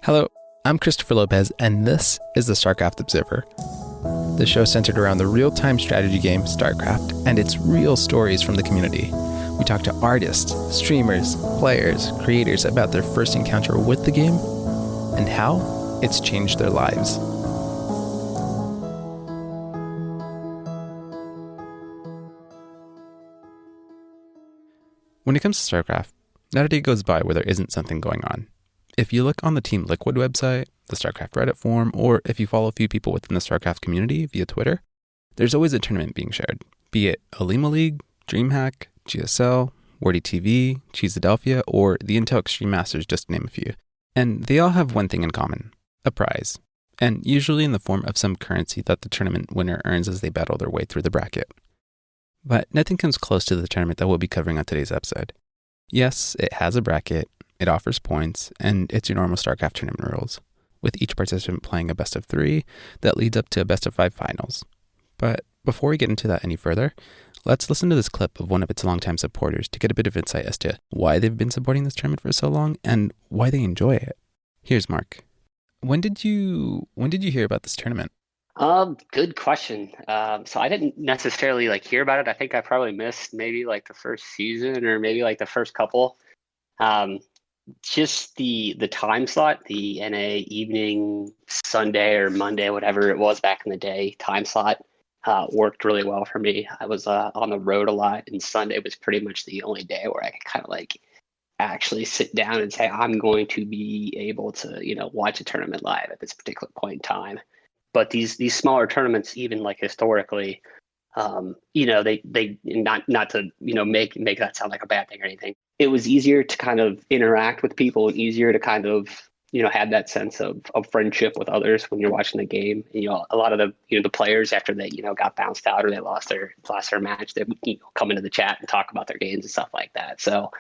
Hello, I'm Christopher Lopez, and this is the StarCraft Observer. The show centered around the real-time strategy game StarCraft and its real stories from the community. We talk to artists, streamers, players, creators about their first encounter with the game and how it's changed their lives. When it comes to StarCraft, not a day goes by where there isn't something going on. If you look on the Team Liquid website, the StarCraft Reddit forum, or if you follow a few people within the StarCraft community via Twitter, there's always a tournament being shared, be it Alima League, DreamHack, GSL, Wordy TV, Cheeseadelphia, or the Intel Extreme Masters, just to name a few. And they all have one thing in common, a prize, and usually in the form of some currency that the tournament winner earns as they battle their way through the bracket. But nothing comes close to the tournament that we'll be covering on today's episode. Yes, it has a bracket, it offers points, and it's your normal StarCraft tournament rules, with each participant playing a best of 3 that leads up to a best of 5 finals. But before we get into that any further, let's listen to this clip of one of its longtime supporters to get a bit of insight as to why they've been supporting this tournament for so long and why they enjoy it. Here's Mark. When did you hear about this tournament? Good question. So I didn't necessarily hear about it. I think I probably missed maybe the first season or maybe the first couple. Just the time slot, the NA evening, Sunday or Monday, whatever it was back in the day, time slot worked really well for me. I was on the road a lot, and Sunday was pretty much the only day where I could kind of actually sit down and say, I'm going to be able to, watch a tournament live at this particular point in time. But these smaller tournaments, even historically, they not to make that sound like a bad thing or anything. It was easier to kind of interact with people and easier to kind of have that sense of friendship with others when you're watching the game. And, a lot of the players, after they got bounced out or they lost their match, they would come into the chat and talk about their games and stuff like that. So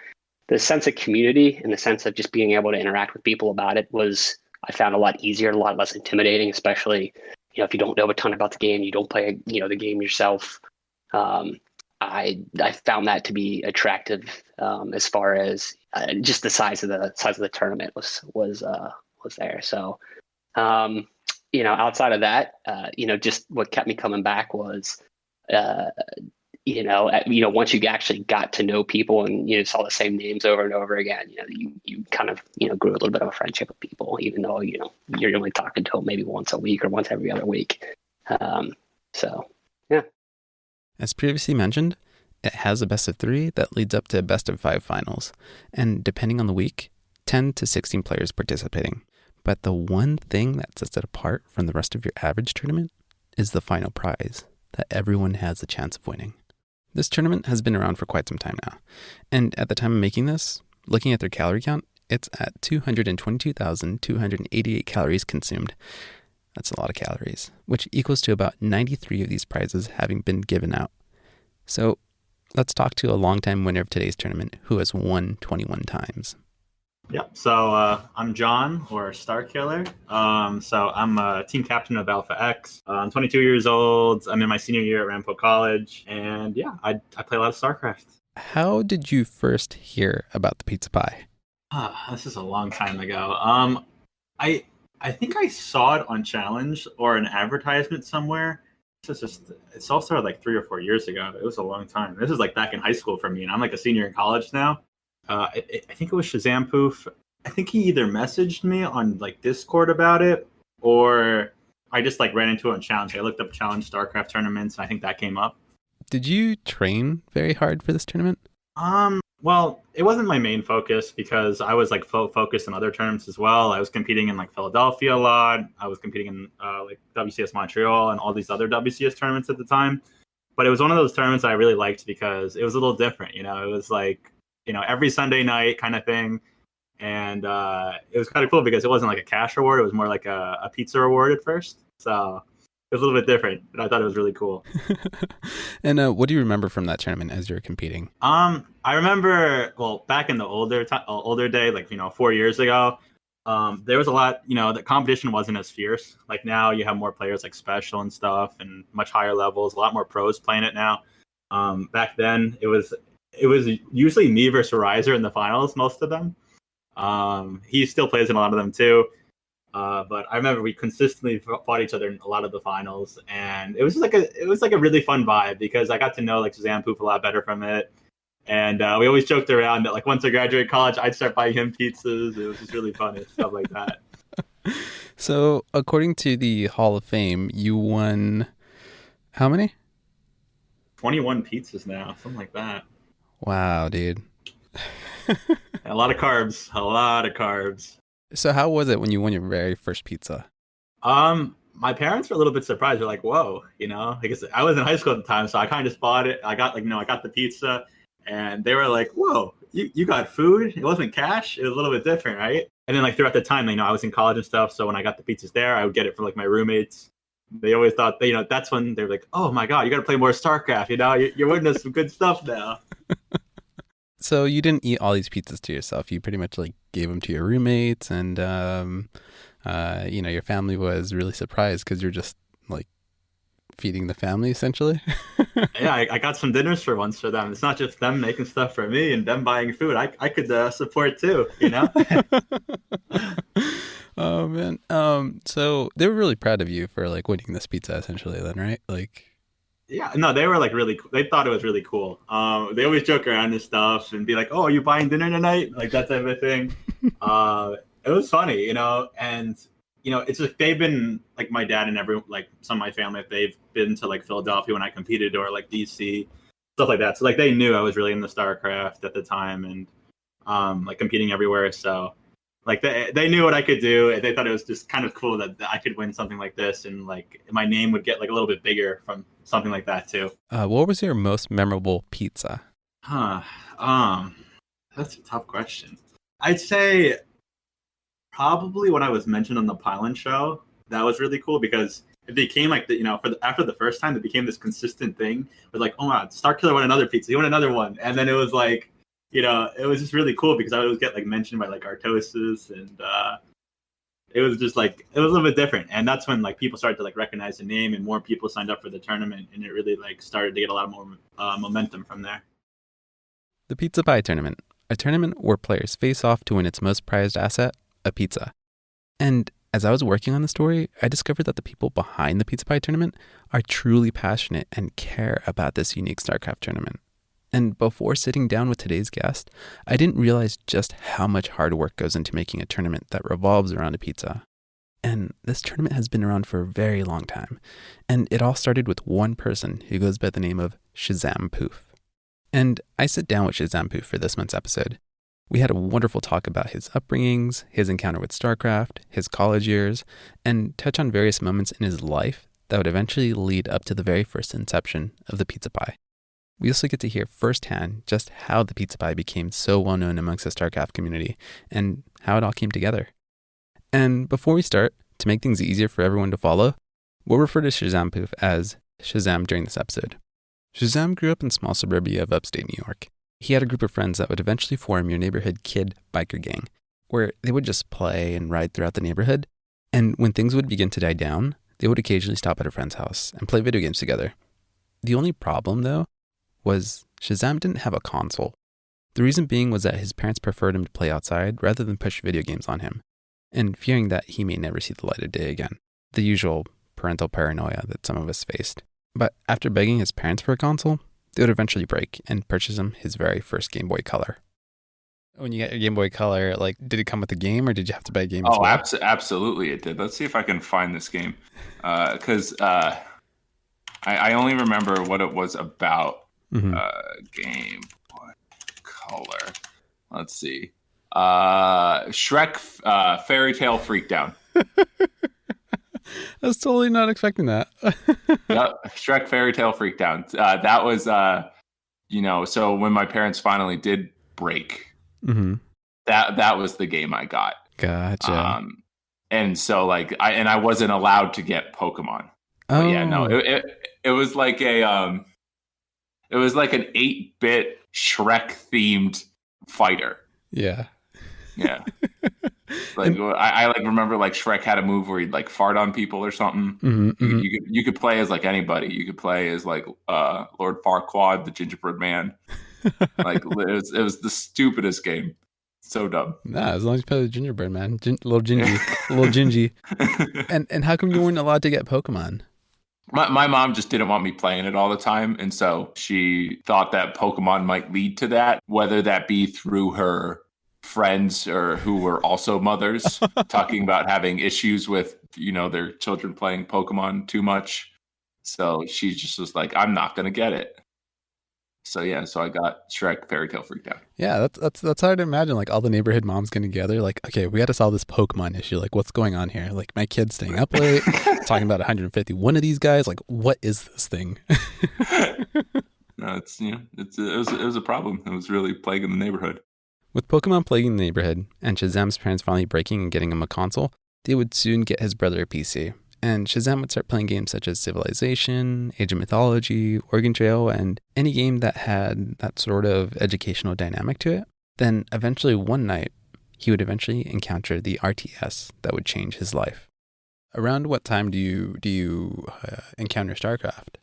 the sense of community and the sense of just being able to interact with people about it was, I found, a lot easier and a lot less intimidating, especially if you don't know a ton about the game, you don't play the game yourself. I found that to be attractive as far as just the size of the tournament was there. So outside of that, just what kept me coming back was once you actually got to know people and saw the same names over and over again, you kind of grew a little bit of a friendship with people, even though you're only talking to them maybe once a week or once every other week. So yeah. As previously mentioned, it has a best of 3 that leads up to a best of 5 finals, and depending on the week, 10 to 16 players participating. But the one thing that sets it apart from the rest of your average tournament is the final prize that everyone has a chance of winning. This tournament has been around for quite some time now, and at the time of making this, looking at their calorie count, it's at 222,288 calories consumed. That's a lot of calories, which equals to about 93 of these prizes having been given out. So let's talk to a longtime winner of today's tournament who has won 21 times. Yep. So I'm John, or Starkiller. So I'm a team captain of Alpha X. I'm 22 years old. I'm in my senior year at Rampo College. And yeah, I play a lot of StarCraft. How did you first hear about the pizza pie? This is a long time ago. I think I saw it on Challenge or an advertisement somewhere. It's all started 3 or 4 years ago. It was a long time. This is back in high school for me, and I'm a senior in college now. I think it was Shazam Poof. I think he either messaged me on Discord about it, or I just ran into it on Challenge. I looked up Challenge StarCraft tournaments, and I think that came up. Did you train very hard for this tournament? Well, it wasn't my main focus because I was focused on other tournaments as well. I was competing in Philadelphia a lot. I was competing in WCS Montreal and all these other WCS tournaments at the time. But it was one of those tournaments I really liked because it was a little different. It was every Sunday night kind of thing. And it was kind of cool because it wasn't a cash reward. It was more a pizza reward at first. So it was a little bit different, but I thought it was really cool. And what do you remember from that tournament as you were competing? I remember, back in the older day, 4 years ago, there was a lot, the competition wasn't as fierce. Now you have more players Special and stuff and much higher levels, a lot more pros playing it now. Back then it was usually me versus Riser in the finals, most of them. He still plays in a lot of them too. But I remember we consistently fought each other in a lot of the finals, and it was just a really fun vibe because I got to know like Shazam Poof a lot better from it. And we always joked around that like once I graduated college, I'd start buying him pizzas. It was just really fun and stuff like that. So, according to the Hall of Fame, you won how many? 21 pizzas now, something like that. Wow, dude. A lot of carbs. A lot of carbs. So, how was it when you won your very first pizza? My parents were a little bit surprised. They're like, "Whoa," because I was in high school at the time, so I kind of just bought it. I got I got the pizza, and they were like, "Whoa, you got food? It wasn't cash. It was a little bit different, right?" And then like throughout the time, I was in college and stuff. So when I got the pizzas there, I would get it from like my roommates. They always thought that, that's when they're like, "Oh my God, you got to play more StarCraft. You're winning us some good stuff now." So you didn't eat all these pizzas to yourself. You pretty much like gave them to your roommates, and your family was really surprised because you're just like feeding the family essentially. Yeah, I got some dinners for once for them. It's not just them making stuff for me and them buying food. I could support too, Oh man. So they were really proud of you for like winning this pizza essentially then, right? Like yeah, no, they were like really cool. They thought it was really cool. They always joke around and stuff and be like, "Oh, are you buying dinner tonight?" Like that type of thing. It was funny, and it's like they've been like my dad and some of my family, they've been to like Philadelphia when I competed or like DC, stuff like that. So like they knew I was really into StarCraft at the time and like competing everywhere. So like they knew what I could do, and they thought it was just kind of cool that I could win something like this, and like my name would get like a little bit bigger from something like that too. What was your most memorable pizza? That's a tough question. I'd say probably when I was mentioned on the Pylon Show. That was really cool because it became like after the first time, it became this consistent thing. It was like, oh my God, Starkiller won another pizza. He won another one, and then it was like, it was just really cool because I would always get like mentioned by like Artosis, and it was just like it was a little bit different. And that's when like people started to like recognize the name, and more people signed up for the tournament, and it really like started to get a lot more momentum from there. The Pizza Pie Tournament, a tournament where players face off to win its most prized asset, a pizza. And as I was working on the story, I discovered that the people behind the Pizza Pie Tournament are truly passionate and care about this unique StarCraft tournament. And before sitting down with today's guest, I didn't realize just how much hard work goes into making a tournament that revolves around a pizza. And this tournament has been around for a very long time. And it all started with one person who goes by the name of Shazam Poof. And I sit down with Shazam Poof for this month's episode. We had a wonderful talk about his upbringings, his encounter with StarCraft, his college years, and touch on various moments in his life that would eventually lead up to the very first inception of the Pizza Pie. We also get to hear firsthand just how the Pizza Pie became so well known amongst the StarCraft community and how it all came together. And before we start, to make things easier for everyone to follow, we'll refer to Shazam Poof as Shazam during this episode. Shazam grew up in small suburbia of upstate New York. He had a group of friends that would eventually form your neighborhood kid biker gang, where they would just play and ride throughout the neighborhood. And when things would begin to die down, they would occasionally stop at a friend's house and play video games together. The only problem, though, was Shazam didn't have a console. The reason being was that his parents preferred him to play outside rather than push video games on him, and fearing that he may never see the light of day again. The usual parental paranoia that some of us faced. But after begging his parents for a console, they would eventually break and purchase him his very first Game Boy Color. When you got your Game Boy Color, like, did it come with the game, or did you have to buy a game as well? Absolutely it did. Let's see if I can find this game. Because I only remember what it was about. Mm-hmm. Game Boy Color. Let's see. Shrek Fairy Tale Freakdown. I was totally not expecting that. Yep, Shrek Fairy Tale Freakdown. That was, so when my parents finally did break, mm-hmm. that was the game I got. Gotcha. And so like I wasn't allowed to get Pokemon. Oh, but yeah, no, it was like an 8-bit Shrek themed fighter. Yeah. Yeah. Like I like remember like Shrek had a move where he'd like fart on people or something. Mm-hmm, You could play as like anybody. You could play as like Lord Farquaad, the gingerbread man. Like it was the stupidest game. So dumb. Nah, as long as you play with Gingerbread Man, little Gingy. And how come you weren't allowed to get Pokemon? My mom just didn't want me playing it all the time. And so she thought that Pokemon might lead to that, whether that be through her friends or who were also mothers talking about having issues with, their children playing Pokemon too much. So she just was like, I'm not going to get it. So yeah, so I got Shrek Fairy Tale freaked out. Yeah, that's hard to imagine. Like all the neighborhood moms getting together, like, okay, we got to solve this Pokemon issue. Like, what's going on here? Like, my kid's staying up late, talking about 151 of these guys. Like, what is this thing? No, it was a problem. It was really plaguing the neighborhood. With Pokemon plaguing the neighborhood and Shazam's parents finally breaking and getting him a console, they would soon get his brother a PC. And Shazam would start playing games such as Civilization, Age of Mythology, Oregon Trail, and any game that had that sort of educational dynamic to it. Then eventually one night, he would eventually encounter the RTS that would change his life. Around what time do you encounter StarCraft?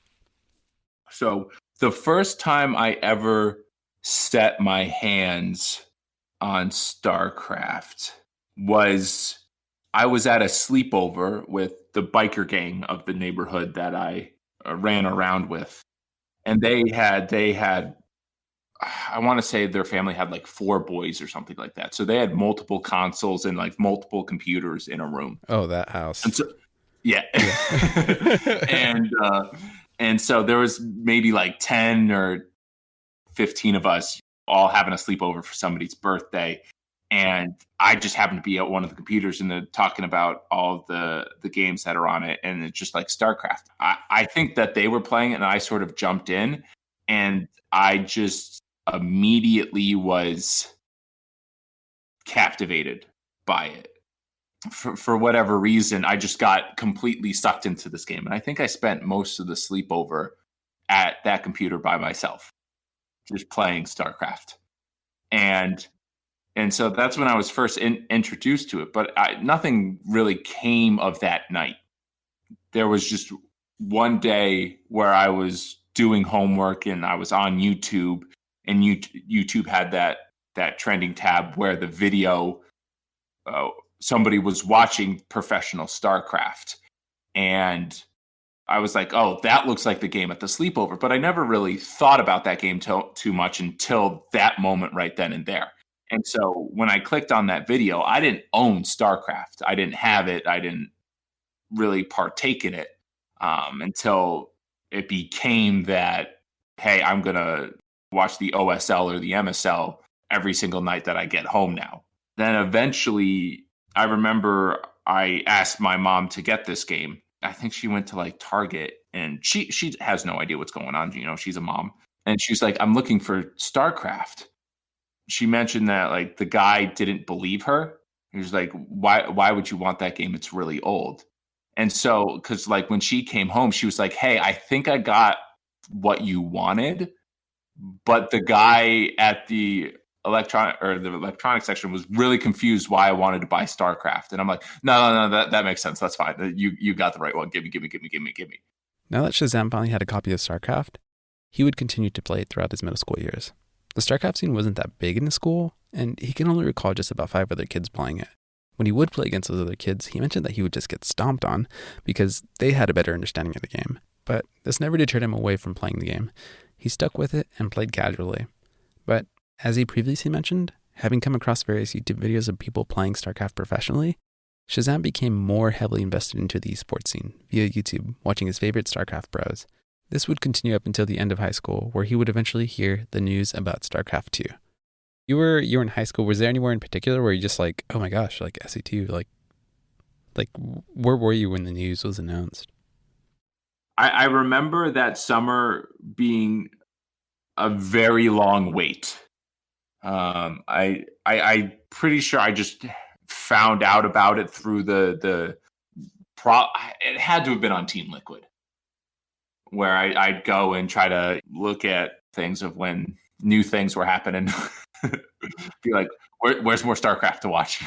So the first time I ever set my hands on StarCraft was I was at a sleepover with the biker gang of the neighborhood that I ran around with. And they had, I want to say their family had like 4 boys or something like that. So they had multiple consoles and like multiple computers in a room. Oh, that house. And so, yeah. And so there was maybe like 10 or 15 of us all having a sleepover for somebody's birthday. And I just happened to be at one of the computers and they're talking about all the games that are on it. And it's just like StarCraft. I think that they were playing it and I sort of jumped in and I just immediately was captivated by it. For whatever reason, I just got completely sucked into this game. And I think I spent most of the sleepover at that computer by myself, just playing StarCraft. And so that's when I was first introduced to it. But nothing really came of that night. There was just one day where I was doing homework and I was on YouTube. And YouTube had that trending tab where the video, somebody was watching professional StarCraft. And I was like, oh, that looks like the game at the sleepover. But I never really thought about that game too much until that moment right then and there. And so when I clicked on that video, I didn't own StarCraft. I didn't have it. I didn't really partake in it until it became that, hey, I'm going to watch the OSL or the MSL every single night that I get home now. Then eventually, I remember I asked my mom to get this game. I think she went to like Target and she has no idea what's going on. She's a mom. And she's like, I'm looking for StarCraft. She mentioned that like the guy didn't believe her. He was like, why would you want that game? It's really old. And so, because like when she came home, she was like, hey, I think I got what you wanted. But the guy at the electronic section was really confused why I wanted to buy StarCraft. And I'm like, no, that makes sense. That's fine. You got the right one. Give me. Now that Shazam finally had a copy of StarCraft, he would continue to play it throughout his middle school years. The StarCraft scene wasn't that big in the school, and he can only recall just about 5 other kids playing it. When he would play against those other kids, he mentioned that he would just get stomped on because they had a better understanding of the game. But this never deterred him away from playing the game. He stuck with it and played casually. But as he previously mentioned, having come across various YouTube videos of people playing StarCraft professionally, Shazam became more heavily invested into the esports scene via YouTube, watching his favorite StarCraft bros. This would continue up until the end of high school, where he would eventually hear the news about StarCraft 2. You were in high school. Was there anywhere in particular where you just like, oh my gosh, like SE2, like where were you when the news was announced? I remember that summer being a very long wait. I pretty sure I just found out about it through it had to have been on Team Liquid, where I'd go and try to look at things of when new things were happening. Be like, where's more StarCraft to watch?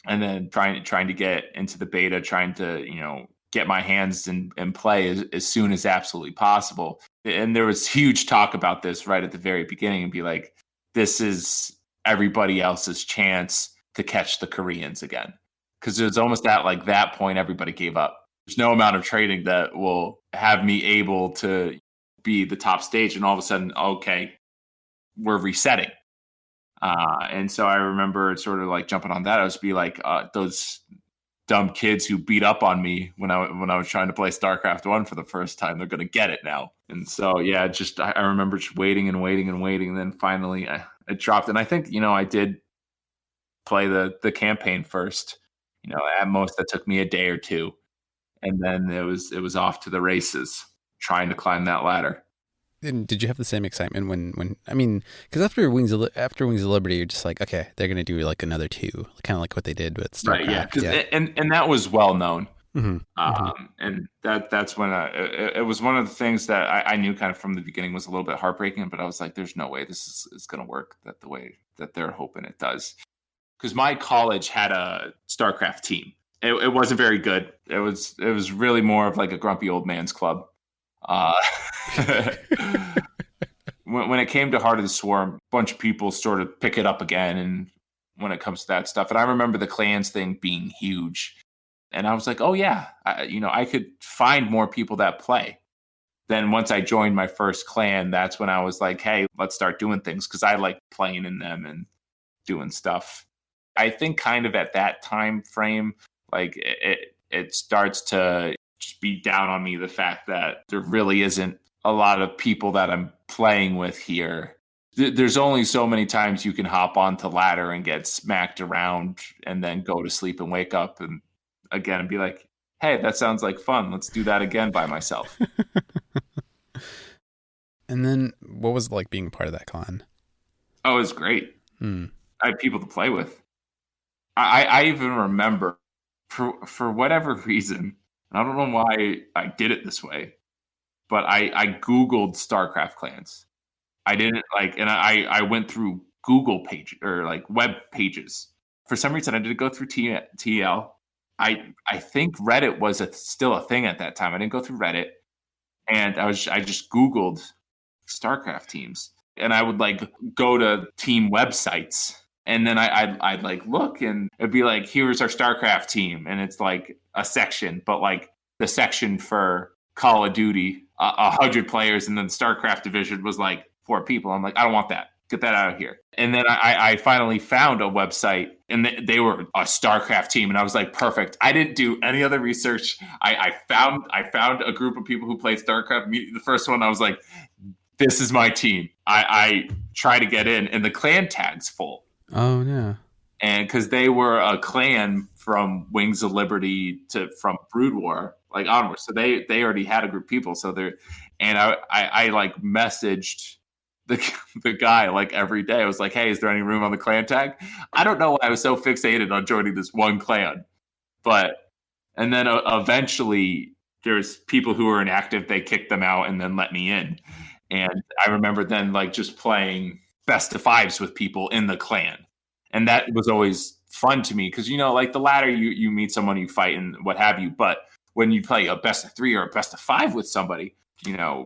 And then trying to get into the beta, trying to, get my hands and play as soon as absolutely possible. And there was huge talk about this right at the very beginning and be like, this is everybody else's chance to catch the Koreans again. Because it was almost at like that point, everybody gave up. There's no amount of trading that will have me able to be the top stage. And all of a sudden, okay, we're resetting. And so I remember sort of like jumping on that. I was be like, those dumb kids who beat up on me when I was trying to play StarCraft 1 for the first time, they're going to get it now. And so, yeah, just I remember just waiting and waiting and waiting. And then finally I dropped. And I think, I did play the campaign first. At most that took me a day or two. And then it was off to the races, trying to climb that ladder. And did you have the same excitement when I mean, because after Wings of Liberty, you're just like, okay, they're going to do like another 2, kind of like what they did with StarCraft. Right, yeah. And that was well known. Mm-hmm. And that's when it was one of the things that I knew kind of from the beginning was a little bit heartbreaking, but I was like, there's no way this is going to work the way that they're hoping it does. Because my college had a StarCraft team. It wasn't very good. It was really more of like a grumpy old man's club. When it came to Heart of the Swarm, a bunch of people sort of pick it up again. And when it comes to that stuff, and I remember the clans thing being huge. And I was like, oh yeah, I could find more people that play. Then once I joined my first clan, that's when I was like, hey, let's start doing things. Because I like playing in them and doing stuff. I think kind of at that time frame, like it starts to just beat down on me the fact that there really isn't a lot of people that I'm playing with here. There's only so many times you can hop onto ladder and get smacked around and then go to sleep and wake up and again and be like, hey, that sounds like fun. Let's do that again by myself. And then what was it like being part of that clan? Oh, it was great. I had people to play with. I even remember for whatever reason, I don't know why I did it this way, but I Googled StarCraft clans. I didn't and I went through Google page or like web pages. For some reason, I didn't go through TL. I think Reddit was still a thing at that time. I didn't go through Reddit, and I just Googled StarCraft teams, and I would like go to team websites. And then I'd like look and it'd be like, here's our StarCraft team. And it's like a section, but like the section for Call of Duty, 100 players. And then StarCraft division was like 4 people. I'm like, I don't want that. Get that out of here. And then I finally found a website and they were a StarCraft team. And I was like, perfect. I didn't do any other research. I found a group of people who played StarCraft. The first one, I was like, this is my team. I try to get in and the clan tag's full. Oh, yeah. And because they were a clan from Wings of Liberty from Brood War, like onward. So they already had a group of people. So I like messaged the guy like every day. I was like, hey, is there any room on the clan tag? I don't know why I was so fixated on joining this one clan. And then eventually there's people who were inactive. They kicked them out and then let me in. And I remember then like just playing best of 5s with people in the clan. And that was always fun to me because, like the ladder, you meet someone, you fight and what have you. But when you play a best of 3 or a best of 5 with somebody,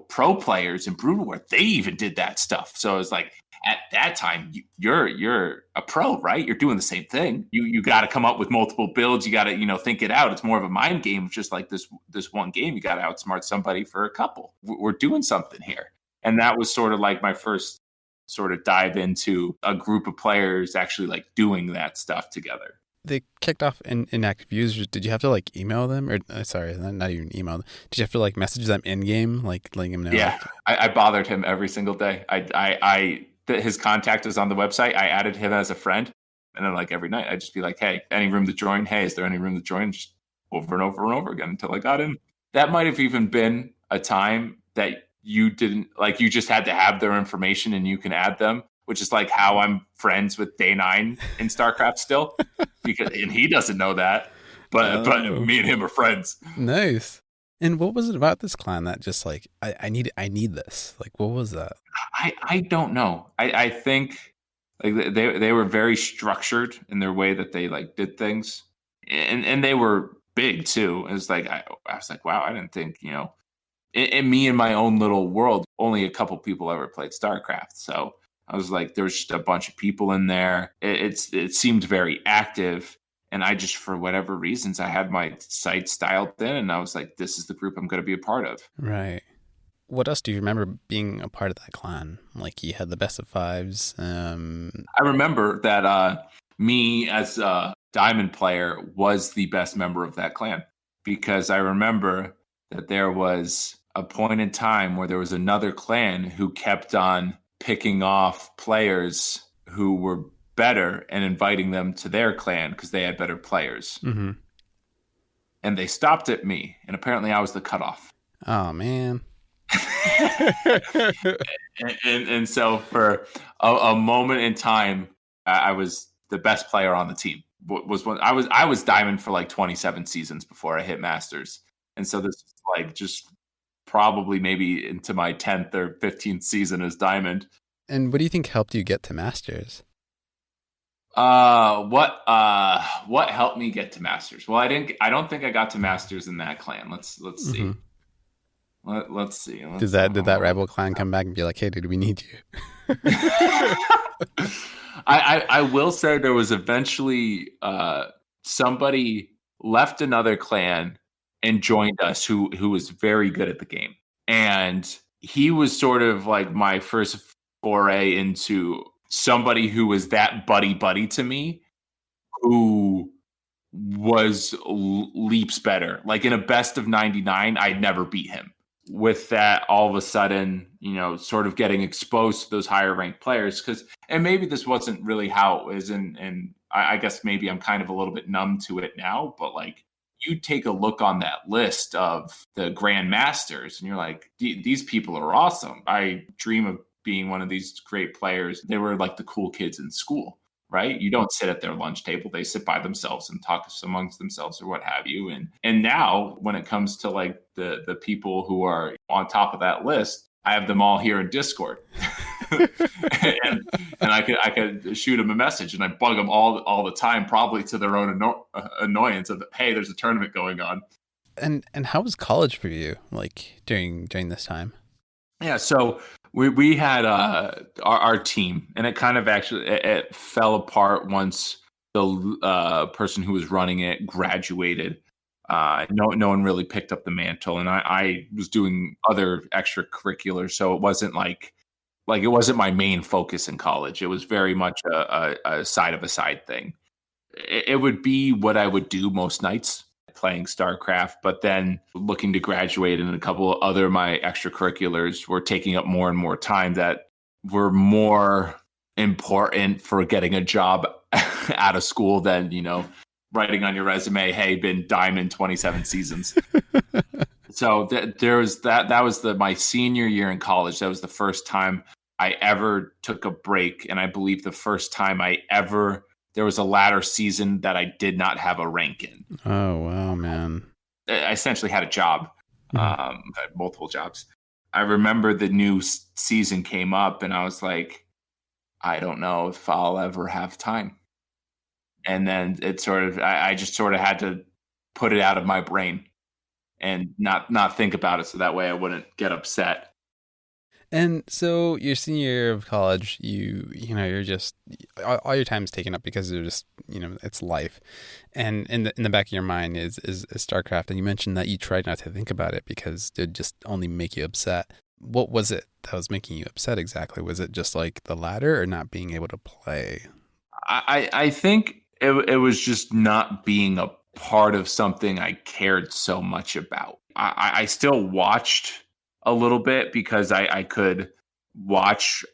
pro players in Brood War, they even did that stuff. So it's like at that time, you're a pro, right? You're doing the same thing. You got to come up with multiple builds. You got to, think it out. It's more of a mind game of just like this one game. You got to outsmart somebody for a couple. We're doing something here. And that was sort of like my first sort of dive into a group of players actually like doing that stuff together. They kicked off inactive users. Did you have to like email them or sorry, not even email them. Did you have to like message them in game, like letting them know? Yeah, I bothered him every single day. His contact is on the website. I added him as a friend. And then like every night I'd just be like, hey, any room to join? Hey, is there any room to join? Just over and over and over again until I got in. That might have even been a time that you didn't like, you just had to have their information and you can add them, which is like how I'm friends with Day 9 in StarCraft still, and he doesn't know that, but me and him are friends. Nice. And what was it about this clan that just like, I need this? Like, what was that? I don't know. I think like they were very structured in their way that they like did things, and they were big too. It was like I was like, wow, I didn't think in me in my own little world, only a couple people ever played StarCraft. So I was like, there was just a bunch of people in there. It seemed very active. And I just, for whatever reasons, I had my sights dialed in, and I was like, this is the group I'm going to be a part of. Right. What else do you remember being a part of that clan? Like you had the best of fives. I remember that me as a diamond player was the best member of that clan, because I remember that there was a point in time where there was another clan who kept on picking off players who were better and inviting them to their clan because they had better players. Mm-hmm. And they stopped at me, and apparently I was the cutoff. Oh, man. and so for a moment in time, I was the best player on the team. I was diamond for like 27 seasons before I hit masters, and so this is like just probably maybe into my 10th or 15th season as diamond. And what do you think helped you get to masters? What helped me get to masters? Well, I don't think I got to masters in that clan. Let's see. Mm-hmm. Let's see. Did that rival clan come back and be like, hey, dude, we need you? I will say there was eventually somebody left another clan and joined us who was very good at the game. And he was sort of like my first foray into somebody who was that buddy to me, who was leaps better. Like in a best of 99, I'd never beat him. With that, all of a sudden, sort of getting exposed to those higher ranked players, and maybe this wasn't really how it was, and I guess maybe I'm kind of a little bit numb to it now, but like you take a look on that list of the Grand Masters and you're like, these people are awesome. I dream of being one of these great players. They were like the cool kids in school, right? You don't sit at their lunch table. They sit by themselves and talk amongst themselves or what have you. And now when it comes to like the people who are on top of that list, I have them all here in Discord. and I could shoot them a message, and I bug them all the time, probably to their own annoyance of, hey, there's a tournament going on. And how was college for you, like during this time? Yeah, so we had our team, and it kind of actually it fell apart once the person who was running it graduated. No one really picked up the mantle, and I was doing other extracurriculars, so it wasn't like it wasn't my main focus in college. It was very much a side of a side thing. It would be what I would do most nights, playing StarCraft, but then looking to graduate, and a couple of other my extracurriculars were taking up more and more time that were more important for getting a job out of school than, writing on your resume, hey, been diamond 27 seasons. So there was that was my senior year in college. That was the first time I ever took a break, and I believe the first time there was a ladder season that I did not have a rank in. Oh, wow, man. I essentially had a job, multiple jobs. I remember the new season came up, and I was like, I don't know if I'll ever have time. And then I just sort of had to put it out of my brain and not think about it, so that way I wouldn't get upset. And so your senior year of college, you're just all your time is taken up because you're just it's life, and in the back of your mind is StarCraft. And you mentioned that you tried not to think about it because it just only make you upset. What was it that was making you upset exactly? Was it just like the ladder, or not being able to play? I think it was just not being a part of something I cared so much about. I still watched a little bit because I could watch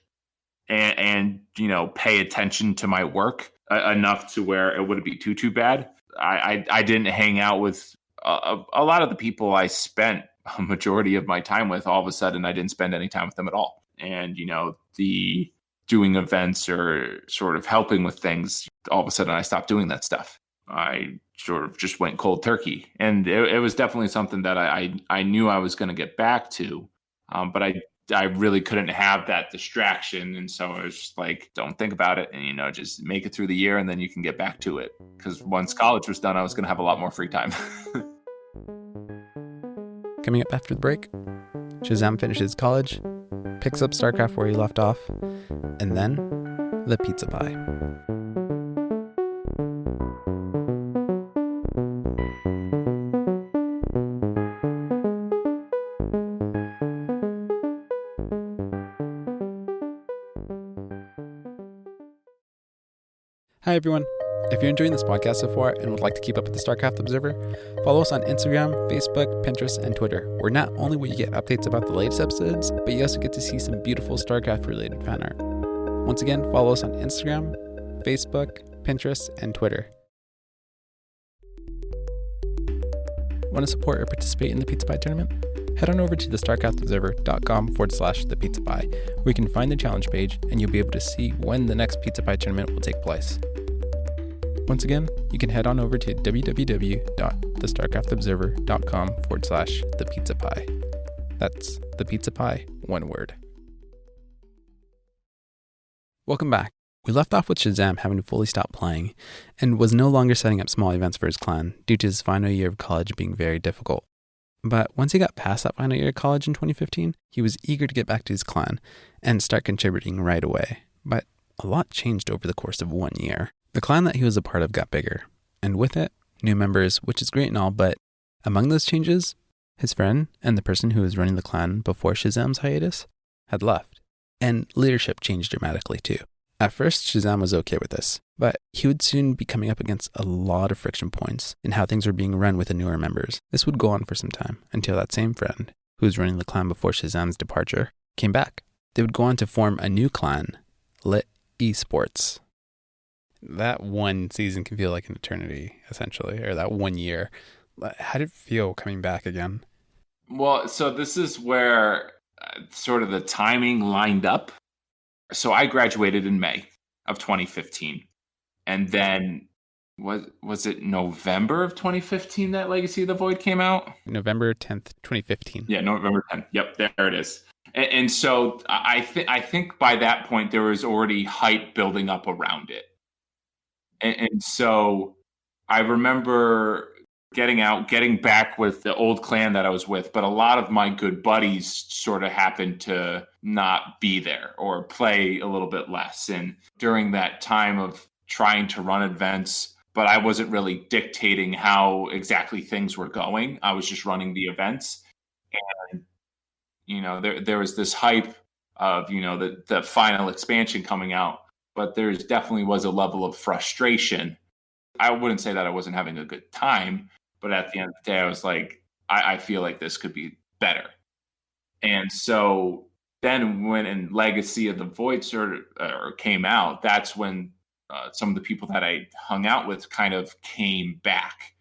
and pay attention to my work enough to where it wouldn't be too bad. I didn't hang out with a lot of the people I spent a majority of my time with. All of a sudden, I didn't spend any time with them at all. And the doing events or sort of helping with things, all of a sudden I stopped doing that stuff. I sort of just went cold turkey. And it was definitely something that I knew I was going to get back to, but I really couldn't have that distraction. And so I was just like, don't think about it, and, just make it through the year, and then you can get back to it. Because once college was done, I was going to have a lot more free time. Coming up after the break, Shazam finishes college, picks up StarCraft where he left off, and then the pizza pie. Hi everyone. If you're enjoying this podcast so far and would like to keep up with the StarCraft Observer, follow us on Instagram, Facebook, Pinterest, and Twitter, where not only will you get updates about the latest episodes, but you also get to see some beautiful StarCraft-related fan art. Once again, follow us on Instagram, Facebook, Pinterest, and Twitter. Want to support or participate in the Pizza Pie tournament? Head on over to thestarcraftobserver.com/thepizzapie, where you can find the challenge page and you'll be able to see when the next Pizza Pie tournament will take place. Once again, you can head on over to www.thestarcraftobserver.com/thepizzapie. That's the pizza pie, one word. Welcome back. We left off with Shazam having fully stopped playing and was no longer setting up small events for his clan due to his final year of college being very difficult. But once he got past that final year of college in 2015, he was eager to get back to his clan and start contributing right away. But a lot changed over the course of 1 year. The clan that he was a part of got bigger, and with it, new members, which is great and all, but among those changes, his friend and the person who was running the clan before Shazam's hiatus had left, and leadership changed dramatically too. At first, Shazam was okay with this, but he would soon be coming up against a lot of friction points in how things were being run with the newer members. This would go on for some time, until that same friend, who was running the clan before Shazam's departure, came back. They would go on to form a new clan, Lit Esports. That one season can feel like an eternity, essentially, or that 1 year. How did it feel coming back again? Well, so this is where sort of the timing lined up. So I graduated in May of 2015. And then was it November of 2015 that Legacy of the Void came out? November 10th, 2015. Yeah, November 10th. Yep, there it is. And so I think by that point there was already hype building up around it. And so I remember getting back with the old clan that I was with, but a lot of my good buddies sort of happened to not be there or play a little bit less. And during that time of trying to run events, but I wasn't really dictating how exactly things were going. I was just running the events. And, there was this hype of, the final expansion coming out. But there definitely was a level of frustration. I wouldn't say that I wasn't having a good time, but at the end of the day, I was like, I feel like this could be better. And so then when Legacy of the Void came out, that's when some of the people that I hung out with kind of came back.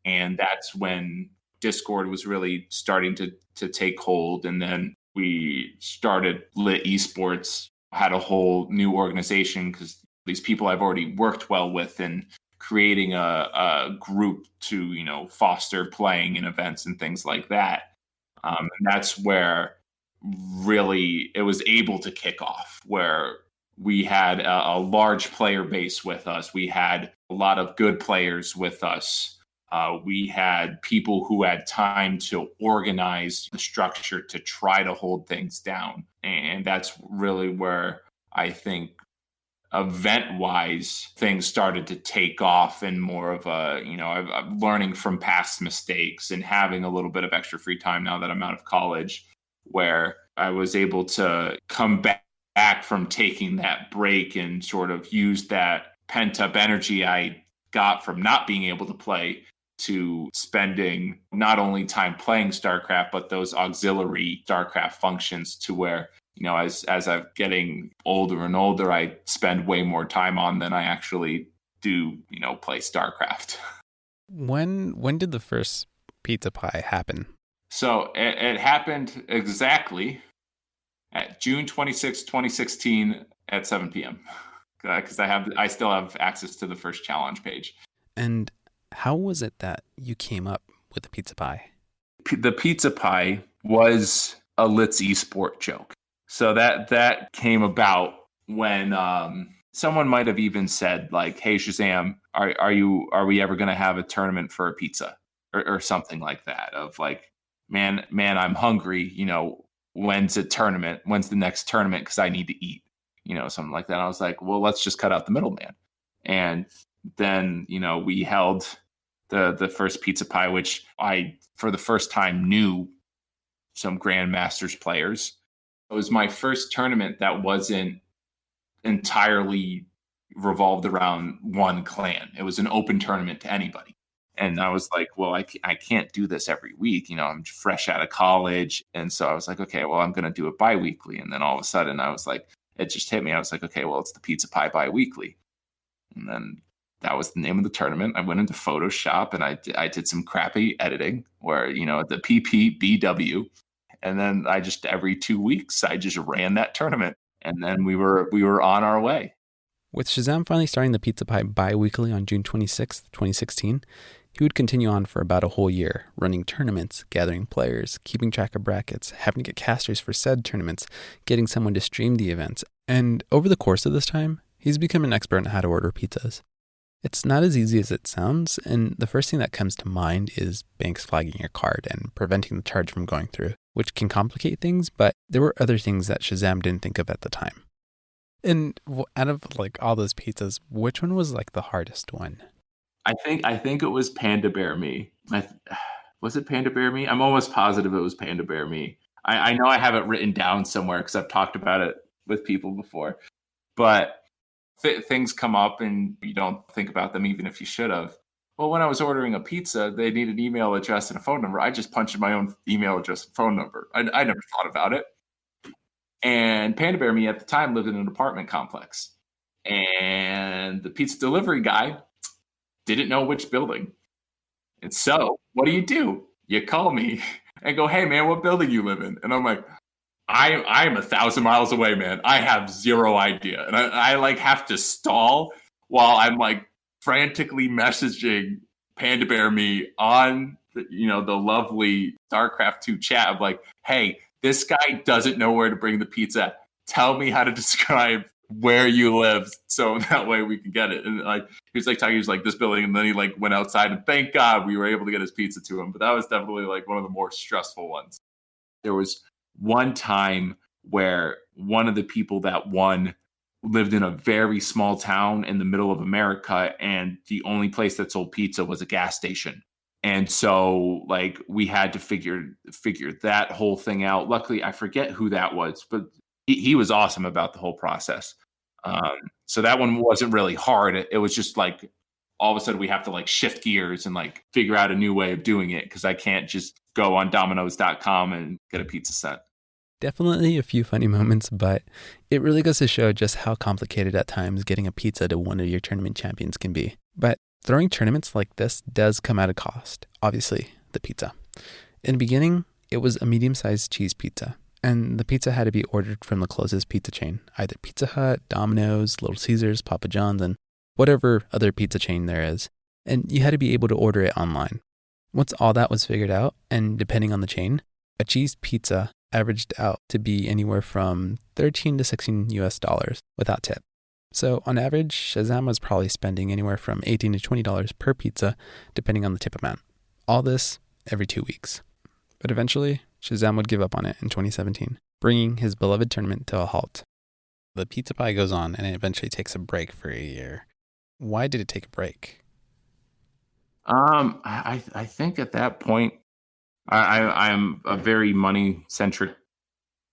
And that's when Discord was really starting to take hold. And then we started Lit Esports, had a whole new organization because these people I've already worked well with and creating a group to, foster playing in events and things like that. And that's where really it was able to kick off, where we had a large player base with us. We had a lot of good players with us. We had people who had time to organize the structure to try to hold things down. And that's really where I think event-wise things started to take off and more of I'm learning from past mistakes and having a little bit of extra free time now that I'm out of college, where I was able to come back from taking that break and sort of use that pent-up energy I got from not being able to play to spending not only time playing StarCraft, but those auxiliary StarCraft functions to where, as I'm getting older and older, I spend way more time on than I actually do, play StarCraft. When did the first pizza pie happen? So it happened exactly at June 26, 2016 at 7 p.m. Because I still have access to the first challenge page. And how was it that you came up with the pizza pie? The pizza pie was a Let's Esport joke. So that came about when someone might have even said, like, "Hey Shazam, are we ever going to have a tournament for a pizza?" or something like that. Of like, man, I'm hungry. When's a tournament? When's the next tournament? Because I need to eat. something like that. I was like, well, let's just cut out the middleman. And then, we held the first pizza pie, which I, for the first time, knew some Grandmasters players. It was my first tournament that wasn't entirely revolved around one clan. It was an open tournament to anybody. And I was like, well, I can't do this every week. I'm fresh out of college. And so I was like, okay, well, I'm going to do it bi-weekly. And then all of a sudden I was like, it just hit me. I was like, okay, well, it's the pizza pie bi-weekly. And then that was the name of the tournament. I went into Photoshop and I did some crappy editing where, the PPBW. And then I just, every 2 weeks, I just ran that tournament. And then we were on our way. With Shazam finally starting the Pizza Pie bi-weekly on June 26th, 2016, he would continue on for about a whole year, running tournaments, gathering players, keeping track of brackets, having to get casters for said tournaments, getting someone to stream the events. And over the course of this time, he's become an expert on how to order pizzas. It's not as easy as it sounds, and the first thing that comes to mind is banks flagging your card and preventing the charge from going through, which can complicate things, but there were other things that Shazam didn't think of at the time. And out of all those pizzas, which one was the hardest one? I think it was Panda Bear Me. Was it Panda Bear Me? I'm almost positive it was Panda Bear Me. I know I have it written down somewhere because I've talked about it with people before. But things come up and you don't think about them even if you should have. Well, when I was ordering a pizza, they need an email address and a phone number. I just punched in my own email address and phone number. I never thought about it. And Panda Bear Me at the time lived in an apartment complex. And the pizza delivery guy didn't know which building. And so what do? You call me and go, hey, man, what building you live in? And I'm like, I'm 1,000 miles away, man. I have zero idea. And I have to stall while I'm frantically messaging Panda Bear Me on the lovely StarCraft 2 chat of hey, this guy doesn't know where to bring the pizza. Tell me how to describe where you live so that way we can get it. And he was talking, he was this building, and then he went outside, and thank God we were able to get his pizza to him. But that was definitely one of the more stressful ones. There was one time where one of the people that won lived in a very small town in the middle of America, and the only place that sold pizza was a gas station. And so we had to figure that whole thing out. Luckily, I forget who that was, but he was awesome about the whole process. So that one wasn't really hard. It was just all of a sudden we have to shift gears and figure out a new way of doing it, because I can't just go on Domino's.com and get a pizza sent. Definitely a few funny moments, but it really goes to show just how complicated at times getting a pizza to one of your tournament champions can be. But throwing tournaments like this does come at a cost. Obviously, the pizza. In the beginning, it was a medium-sized cheese pizza, and the pizza had to be ordered from the closest pizza chain, either Pizza Hut, Domino's, Little Caesars, Papa John's, and whatever other pizza chain there is. And you had to be able to order it online. Once all that was figured out, and depending on the chain, a cheese pizza averaged out to be anywhere from $13 to $16 without tip. So on average, Shazam was probably spending anywhere from $18 to $20 per pizza, depending on the tip amount. All this every 2 weeks. But eventually, Shazam would give up on it in 2017, bringing his beloved tournament to a halt. The pizza pie goes on, and it eventually takes a break for a year. Why did it take a break? I think at that point, I'm a very money-centric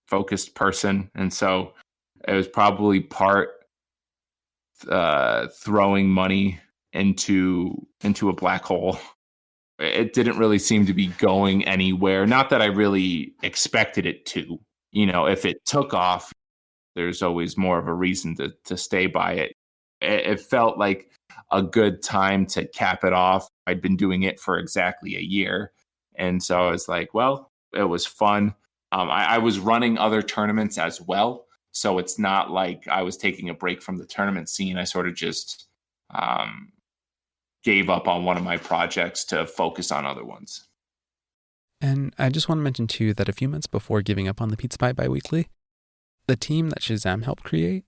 focused person. And so it was probably part throwing money into a black hole. It didn't really seem to be going anywhere. Not that I really expected it to. If it took off, there's always more of a reason to stay by it. It felt like a good time to cap it off. I'd been doing it for exactly a year. And so I was like, well, it was fun. I was running other tournaments as well. So it's not like I was taking a break from the tournament scene. I sort of just gave up on one of my projects to focus on other ones. And I just want to mention too that a few months before giving up on the Pizza Pie Biweekly, the team that Shazam helped create,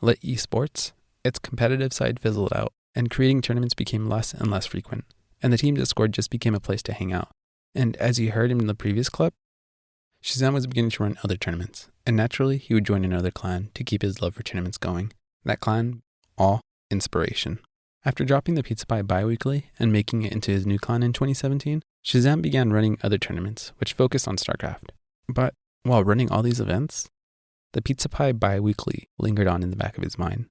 Lit Esports, its competitive side fizzled out, and creating tournaments became less and less frequent, and the team Discord just became a place to hang out. And as you heard in the previous clip, Shazam was beginning to run other tournaments, and naturally he would join another clan to keep his love for tournaments going. That clan, All Inspiration. After dropping the Pizza Pie bi-weekly and making it into his new clan in 2017, Shazam began running other tournaments, which focused on StarCraft. But while running all these events, the Pizza Pie bi-weekly lingered on in the back of his mind.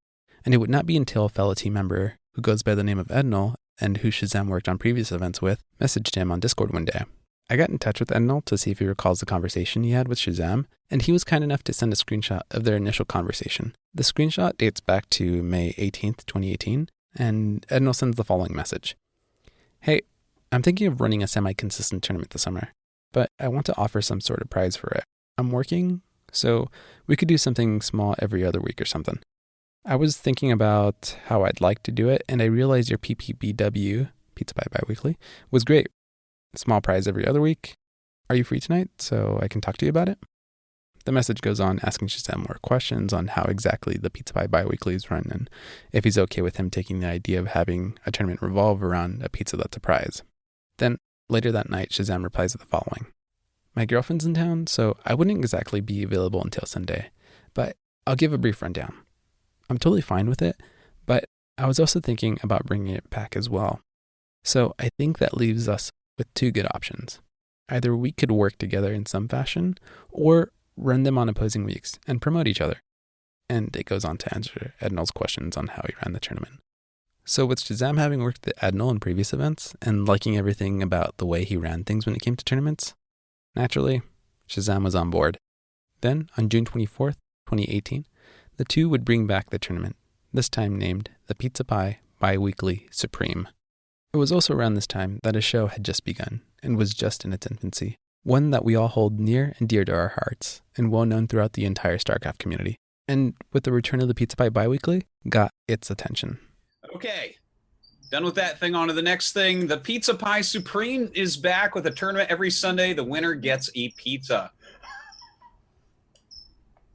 And it would not be until a fellow team member who goes by the name of Ednal and who Shazam worked on previous events with messaged him on Discord one day. I got in touch with Ednal to see if he recalls the conversation he had with Shazam, and he was kind enough to send a screenshot of their initial conversation. The screenshot dates back to May 18th, 2018, and Ednal sends the following message. Hey, I'm thinking of running a semi-consistent tournament this summer, but I want to offer some sort of prize for it. I'm working, so we could do something small every other week or something. I was thinking about how I'd like to do it, and I realized your PPBW, Pizza Pie Biweekly, was great. Small prize every other week. Are you free tonight so I can talk to you about it? The message goes on asking Shazam more questions on how exactly the Pizza Pie Biweekly is run and if he's okay with him taking the idea of having a tournament revolve around a pizza that's a prize. Then, later that night, Shazam replies with the following. My girlfriend's in town, so I wouldn't exactly be available until Sunday, but I'll give a brief rundown. I'm totally fine with it, but I was also thinking about bringing it back as well. So I think that leaves us with two good options. Either we could work together in some fashion, or run them on opposing weeks and promote each other. And it goes on to answer Ednal's questions on how he ran the tournament. So with Shazam having worked with Ednal in previous events and liking everything about the way he ran things when it came to tournaments, naturally, Shazam was on board. Then, on June 24th, 2018, the two would bring back the tournament, this time named the Pizza Pie Bi-Weekly Supreme. It was also around this time that a show had just begun and was just in its infancy, one that we all hold near and dear to our hearts and well known throughout the entire StarCraft community. And with the return of the Pizza Pie Biweekly, got its attention. Okay, done with that thing. On to the next thing. The Pizza Pie Supreme is back with a tournament every Sunday. The winner gets a pizza.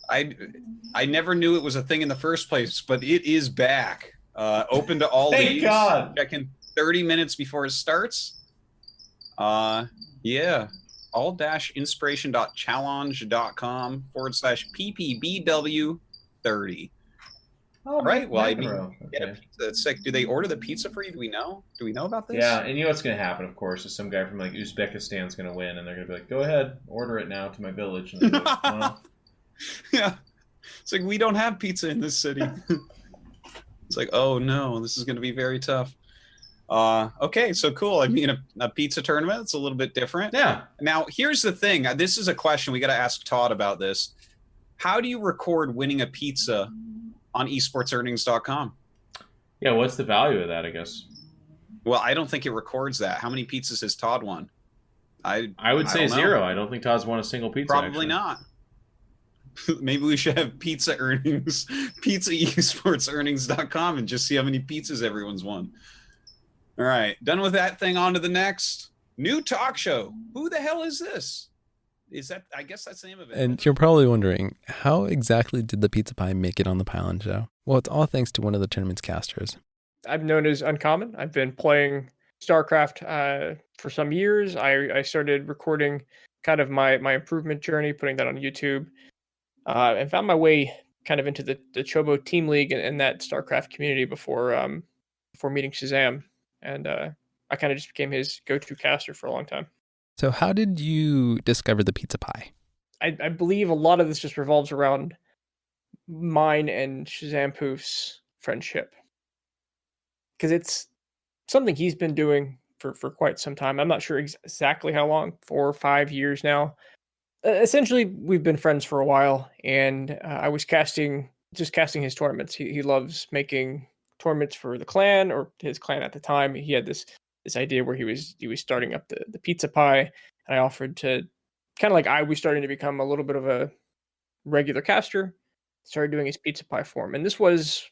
I never knew it was a thing in the first place, but it is back. Open to all Thank leagues. God. Check in 30 minutes before it starts. Yeah. all-inspiration.challenge.com/PPBW30. All right. Well, I mean, get a pizza. It's like, do they order the pizza for you? Do we know? Do we know about this? Yeah, and you know what's going to happen, of course, is some guy from like Uzbekistan's going to win, and they're going to be like, go ahead, order it now to my village. And they're like, well. Yeah. It's like, we don't have pizza in this city. It's like, oh no, this is going to be very tough. Okay, so cool. I mean, a pizza tournament, it's a little bit different. Yeah. Now, here's the thing. This is a question we got to ask Todd about this. How do you record winning a pizza on esportsearnings.com? Yeah, what's the value of that, I guess? Well, I don't think it records that. How many pizzas has Todd won? I would say don't know. 0. I don't think Todd's won a single pizza. Probably actually. not. Maybe we should have pizza earnings, pizzaesportsearnings.com, and just see how many pizzas everyone's won. All right, done with that thing. On to the next new talk show. Who the hell is this? Is that? I guess that's the name of it. And you're probably wondering, how exactly did the Pizza Pie make it on the Pylon Show? Well, it's all thanks to one of the tournament's casters. I'm known as Uncommon. I've been playing StarCraft for some years. I started recording kind of my improvement journey, putting that on YouTube, and found my way kind of into the Chobo Team League and that StarCraft community before meeting Shazam. And I kind of just became his go-to caster for a long time. So how did you discover the Pizza Pie? I believe a lot of this just revolves around mine and Shazam Poof's friendship. Because it's something he's been doing for quite some time. I'm not sure exactly how long, 4 or 5 years now. Essentially, we've been friends for a while, and I was casting his tournaments. He loves making tournaments for the clan, or his clan at the time. He had this idea where he was starting up the Pizza Pie, and I offered to, kind of like I was starting to become a little bit of a regular caster, started doing his Pizza Pie form. And this was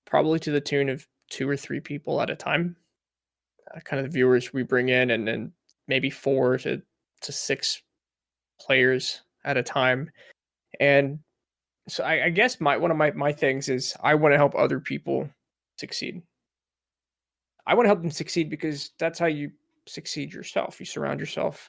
probably to the tune of 2 or 3 people at a time, kind of the viewers we bring in, and then maybe 4 to 6 players at a time. And so I guess one of my things is I want to help other people succeed. I want to help them succeed because that's how you succeed yourself. You surround yourself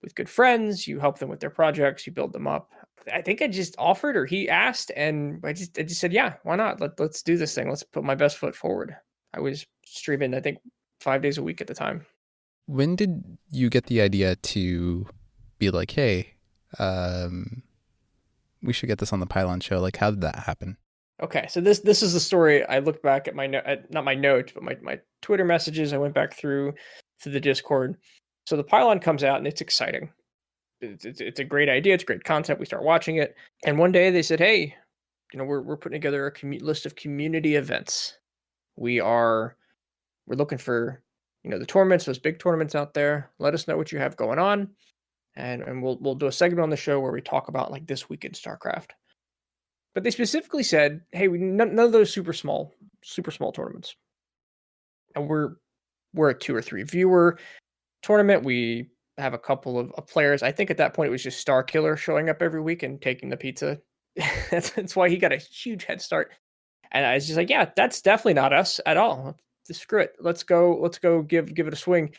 with good friends. You help them with their projects. You build them up. I think I just offered, or he asked, and I just said, yeah, why not? Let's do this thing. Let's put my best foot forward. I was streaming, I think, 5 days a week at the time. When did you get the idea to be like, hey, we should get this on the Pylon Show? Like, how did that happen? Okay, so this is the story. I looked back at not my notes, but my Twitter messages. I went back through the Discord. So the Pylon comes out, and it's exciting. It's a great idea. It's great content. We start watching it, and one day they said, "Hey, we're putting together a list of community events. We're looking for the tournaments, those big tournaments out there. Let us know what you have going on, and we'll do a segment on the show where we talk about like this week in StarCraft." But they specifically said, "Hey, none of those super small tournaments, and we're a 2 or 3 viewer tournament. We have a couple of players. I think at that point it was just Starkiller showing up every week and taking the pizza. That's why he got a huge head start." And I was just like, "Yeah, that's definitely not us at all. Just screw it. Let's go give it a swing."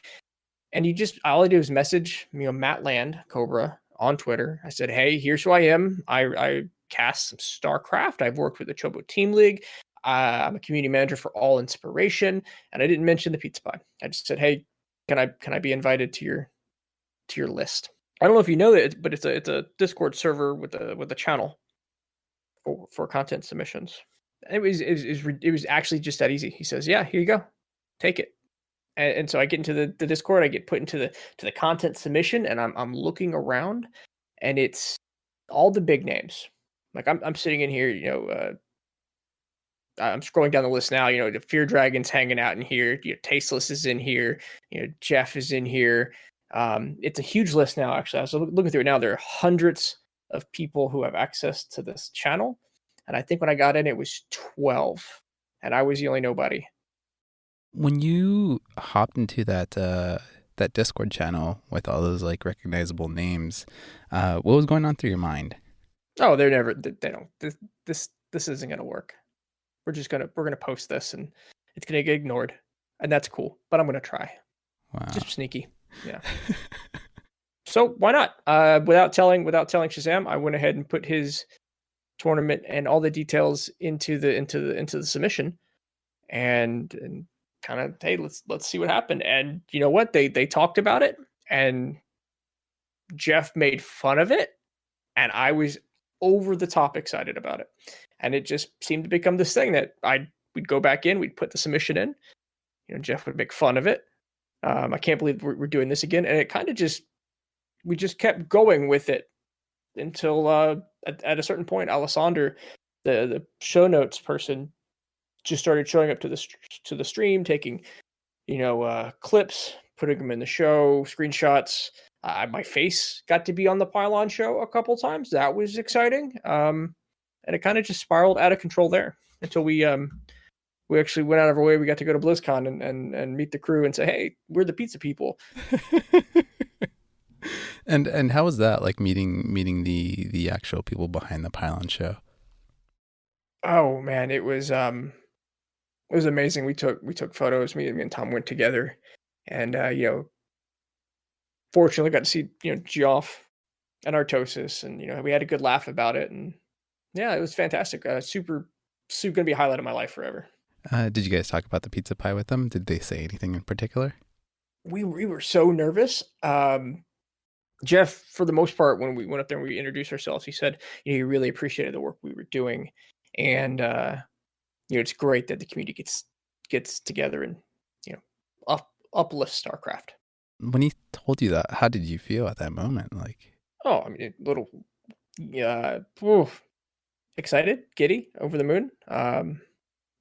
And all I do is message Matt Land Cobra on Twitter. I said, "Hey, here's who I am. I cast some StarCraft. I've worked with the Chobo Team League. I'm a community manager for All Inspiration." And I didn't mention the pizza pie. I just said, "Hey, can I be invited to your list?" I don't know if you know that, but it's a Discord server with a channel for content submissions. It was actually just that easy. He says, "Yeah, here you go, take it." And so I get into the Discord. I get put into the content submission, and I'm looking around, and it's all the big names. Like I'm sitting in here, I'm scrolling down the list now. The Fear Dragon's hanging out in here. Tasteless is in here. Jeff is in here. It's a huge list now. Actually, I was looking through it now. There are hundreds of people who have access to this channel, and I think when I got in, it was 12, and I was the only nobody. When you hopped into that Discord channel with all those like recognizable names, what was going on through your mind? Oh, they don't. This isn't gonna work. We're gonna post this, and it's gonna get ignored, and that's cool. But I'm gonna try. Wow. Just sneaky. Yeah. So why not? Without telling Shazam, I went ahead and put his tournament and all the details into the submission, and kind of, hey, let's see what happened. And you know what? They talked about it, and Jeff made fun of it, and I was over the top excited about it. And it just seemed to become this thing that we'd go back in, we'd put the submission in, Jeff would make fun of it. I can't believe we're doing this again. And it kind of we just kept going with it until at a certain point, Alessander, the show notes person, just started showing up to the stream, taking, clips, putting them in the show, screenshots. My face got to be on the Pylon Show a couple times. That was exciting. And it kind of just spiraled out of control there until we actually went out of our way. We got to go to BlizzCon and meet the crew and say, "Hey, we're the pizza people." And how was that, like meeting the actual people behind the Pylon Show? Oh man, it was amazing. We took photos. Me and Tom went together, and fortunately got to see Geoff and Artosis, and we had a good laugh about it, and yeah, it was fantastic. Super gonna be a highlight of my life forever. Did you guys talk about the pizza pie with them? Did they say anything in particular? We were so nervous. Jeff, for the most part, when we went up there and we introduced ourselves, he said he really appreciated the work we were doing, and it's great that the community gets together and uplift StarCraft. When he told you that, how did you feel at that moment? Like, oh, I mean, a little, excited, giddy, over the moon.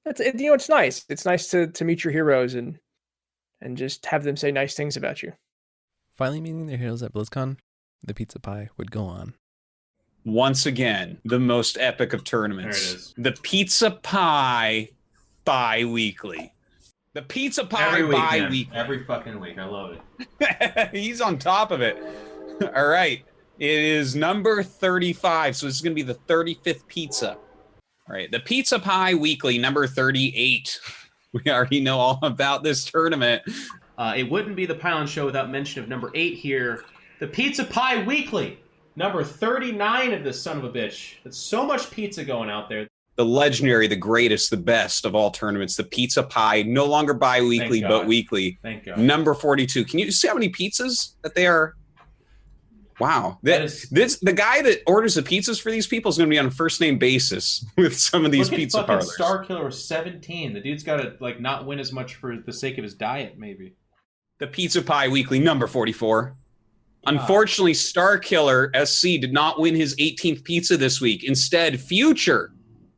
It's nice. It's nice to meet your heroes and just have them say nice things about you. Finally meeting their heroes at BlizzCon, the pizza pie would go on. Once again, the most epic of tournaments. There it is. The pizza pie bi-weekly. The pizza pie Every week, man. bi-weekly. Every fucking week. I love it. He's on top of it. All right. It is number 35, so this is going to be the 35th pizza. All right. The Pizza Pie Weekly, number 38. We already know all about this tournament. It wouldn't be the Pylon Show without mention of number 8 here. The Pizza Pie Weekly, number 39 of this son of a bitch. That's so much pizza going out there. The legendary, the greatest, the best of all tournaments, the Pizza Pie, no longer bi-weekly, but weekly. Thank God. Number 42. Can you see how many pizzas that they are? Wow. The guy that orders the pizzas for these people is going to be on a first-name basis with some of these pizza parlors. Star Killer 17. The dude's got to like not win as much for the sake of his diet, maybe. The Pizza Pie Weekly, number 44. Unfortunately, Star Killer SC did not win his 18th pizza this week. Instead, Future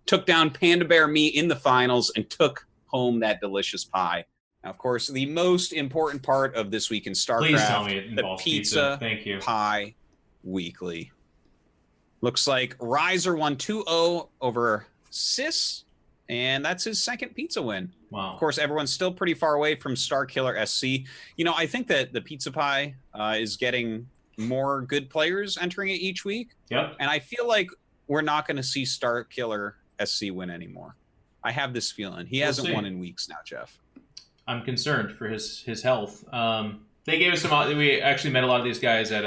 took down Panda Bear Me in the finals and took home that delicious pie. Now, of course, the most important part of this week in StarCraft, Please tell me it involves the Pizza Thank you. Pie Weekly. Looks like Riser won 2-0 over Sis, and that's his second pizza win. Wow. Of course, everyone's still pretty far away from Star Killer SC. You know, I think that the Pizza Pie is getting more good players entering it each week. Yep. And I feel like we're not going to see Star Killer SC win anymore. I have this feeling. He hasn't won in weeks now, Jeff. I'm concerned for his health. They gave us some. We actually met a lot of these guys at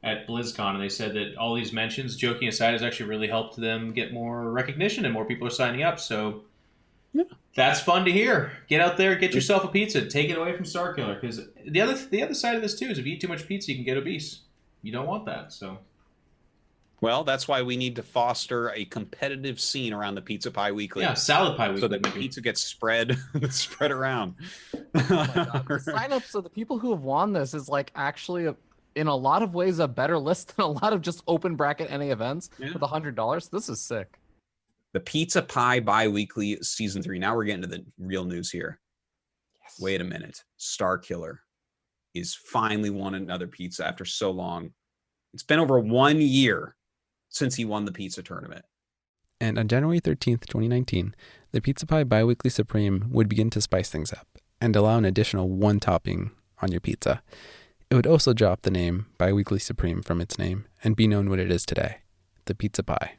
BlizzCon, and they said that all these mentions, joking aside, has actually really helped them get more recognition, and more people are signing up. So yeah, that's fun to hear. Get out there, get yourself a pizza, take it away from Star Killer. Because the other side of this too is if you eat too much pizza, you can get obese. You don't want that. So. Well, that's why we need to foster a competitive scene around the Pizza Pie Weekly. Yeah, Salad Pie Weekly. So that the pizza gets spread around. Oh my God. The signups of the people who have won this is like actually, in a lot of ways, a better list than a lot of just open bracket NA events with $100. This is sick. The Pizza Pie Bi-Weekly Season 3. Now we're getting to the real news here. Yes. Wait a minute. Star Killer is finally won another pizza after so long. It's been over 1 year since he won the pizza tournament. And on January 13th, 2019, the Pizza Pie Bi-Weekly Supreme would begin to spice things up and allow an additional one topping on your pizza. It would also drop the name Bi-Weekly Supreme from its name and be known what it is today, the Pizza Pie.